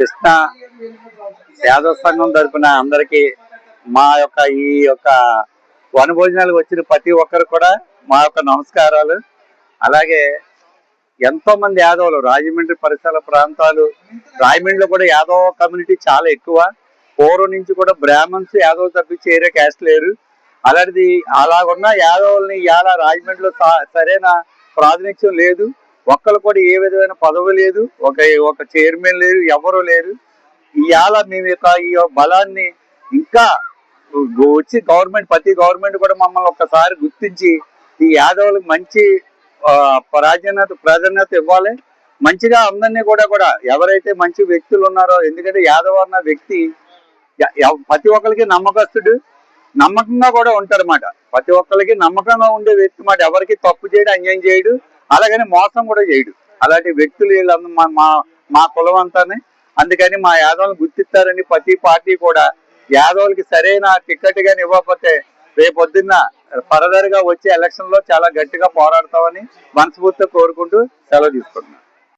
కృష్ణ యాదవ సంఘం తరపున అందరికి ఈ యొక్క వనభోజనాలకు వచ్చిన ప్రతి ఒక్కరు కూడా మా యొక్క నమస్కారాలు. అలాగే ఎంతో మంది యాదవులు రాజమండ్రి పరిసర ప్రాంతాలు, రాజమండ్రిలో కూడా యాదవ కమ్యూనిటీ చాలా ఎక్కువ. పూర్వం నుంచి కూడా బ్రాహ్మణ్స్ యాదవ్ తప్పించి ఏరే క్యాస్ట్ లేరు. అలాంటిది అలాగున్న యాదవుల్ని ఇవాళ రాజమండ్రిలో సరైన ప్రాతినిధ్యం లేదు. ఒక్కరు కూడా ఏ విధమైన పదవి లేదు, ఒక చైర్మన్ లేరు, ఎవరు లేరు. ఇవాళ మేము ఈ బలాన్ని ఇంకా వచ్చి ప్రతి గవర్నమెంట్ కూడా మమ్మల్ని ఒక్కసారి గుర్తించి ఈ యాదవులకు మంచి ప్రాధాన్యత ఇవ్వాలి. మంచిగా అందరినీ కూడా ఎవరైతే మంచి వ్యక్తులు ఉన్నారో, ఎందుకంటే యాదవ్ అన్న వ్యక్తి ప్రతి ఒక్కరికి నమ్మకస్తుడు, నమ్మకంగా కూడా ఉంటారన్నమాట. ప్రతి ఒక్కరికి నమ్మకంగా ఉండే వ్యక్తి మాట, ఎవరికి తప్పు చేయడు, అన్యాయం చేయడు, అలాగని మోసం కూడా చేయడు. అలాంటి వ్యక్తులు వీళ్ళందరూ మా కులం అంతానే. అందుకని మా యాదవులను గుర్తిస్తారని ప్రతి పార్టీ కూడా యాదవులకి సరైన టికెట్ గాని ఇవ్వకపోతే రేపొద్దున్న ఫర్దర్ గా వచ్చే ఎలక్షన్ లో చాలా గట్టిగా పోరాడతామని మనస్ఫూర్తిగా కోరుకుంటూ సెలవు తీసుకుంటున్నాను.